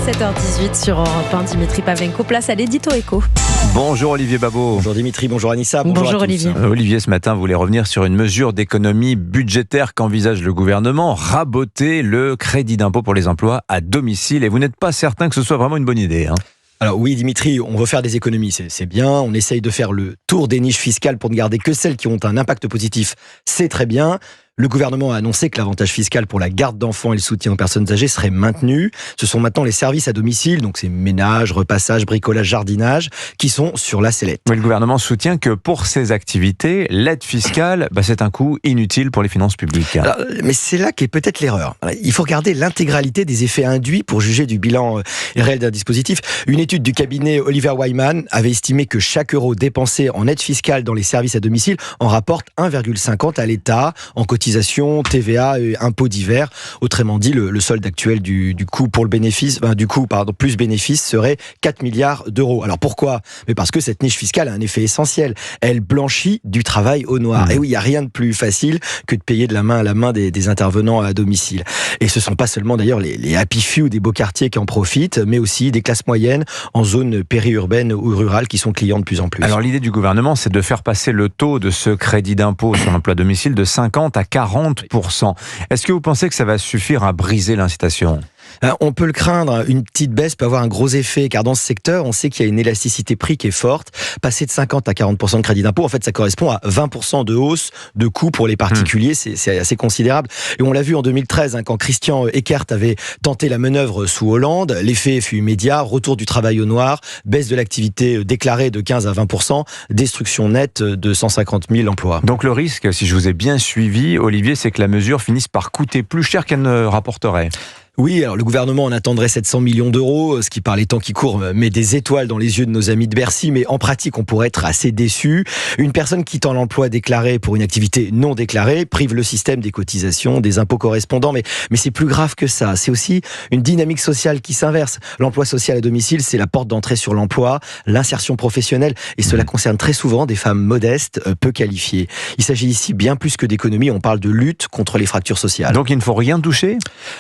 7h18 sur Europe 1, Dimitri Pavlenko, place à l'édito éco. Bonjour Olivier Babot. Bonjour Dimitri, bonjour Anissa, Bonjour à Olivier. tous. Olivier, ce matin, vous voulez revenir sur une mesure d'économie budgétaire qu'envisage le gouvernement, raboter le crédit d'impôt pour les emplois à domicile. Et vous n'êtes pas certain que ce soit vraiment une bonne idée, hein? Alors oui Dimitri, on veut faire des économies, c'est bien, on essaye de faire le tour des niches fiscales pour ne garder que celles qui ont un impact positif, c'est très bien. Le gouvernement a annoncé que l'avantage fiscal pour la garde d'enfants et le soutien aux personnes âgées serait maintenu. Ce sont maintenant les services à domicile, donc c'est ménage, repassage, bricolage, jardinage, qui sont sur la sellette. Mais le gouvernement soutient que pour ces activités, l'aide fiscale, c'est un coût inutile pour les finances publiques. Alors, mais c'est là qu'est peut-être l'erreur. Il faut regarder l'intégralité des effets induits pour juger du bilan réel d'un dispositif. Une étude du cabinet Oliver Wyman avait estimé que chaque euro dépensé en aide fiscale dans les services à domicile en rapporte 1,50 à l'État en cotisation, TVA et impôts divers. Autrement dit, le solde actuel du coût pour le bénéfice, plus bénéfice serait 4 milliards d'euros. Alors pourquoi ? Mais parce que cette niche fiscale a un effet essentiel. Elle blanchit du travail au noir. Et oui, il n'y a rien de plus facile que de payer de la main à la main des intervenants à domicile. Et ce ne sont pas seulement d'ailleurs les happy few des beaux quartiers qui en profitent, mais aussi des classes moyennes en zone périurbaine ou rurale qui sont clients de plus en plus. Alors l'idée du gouvernement, c'est de faire passer le taux de ce crédit d'impôt sur l'emploi à domicile de 50 à 40%. Est-ce que vous pensez que ça va suffire à briser l'incitation ? On peut le craindre, une petite baisse peut avoir un gros effet, car dans ce secteur, on sait qu'il y a une élasticité prix qui est forte. Passer de 50 à 40% de crédit d'impôt, en fait, ça correspond à 20% de hausse de coûts pour les particuliers. C'est assez considérable. Et on l'a vu en 2013, quand Christian Eckert avait tenté la manœuvre sous Hollande. L'effet fut immédiat, retour du travail au noir, baisse de l'activité déclarée de 15 à 20%, destruction nette de 150 000 emplois. Donc le risque, si je vous ai bien suivi, Olivier, c'est que la mesure finisse par coûter plus cher qu'elle ne rapporterait. Oui, alors le gouvernement en attendrait 700 millions d'euros, ce qui par les temps qui courent met des étoiles dans les yeux de nos amis de Bercy, mais en pratique on pourrait être assez déçu. Une personne quittant l'emploi déclaré pour une activité non déclarée prive le système des cotisations, des impôts correspondants, mais c'est plus grave que ça. C'est aussi une dynamique sociale qui s'inverse. L'emploi social à domicile, c'est la porte d'entrée sur l'emploi, l'insertion professionnelle, et cela concerne très souvent des femmes modestes, peu qualifiées. Il s'agit ici bien plus que d'économie, on parle de lutte contre les fractures sociales. Donc il ne faut rien toucher ?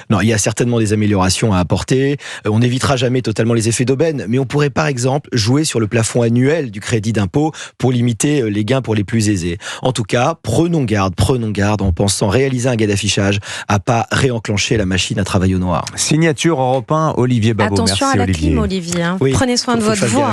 Non, il y a certainement des améliorations à apporter. On n'évitera jamais totalement les effets d'aubaine, mais on pourrait par exemple jouer sur le plafond annuel du crédit d'impôt pour limiter les gains pour les plus aisés. En tout cas, prenons garde en pensant réaliser un gain d'affichage à pas réenclencher la machine à travail au noir. Signature Europe 1, Olivier Babot. Attention Merci à la Olivier. clim, Olivier. Oui, Prenez soin de votre voix.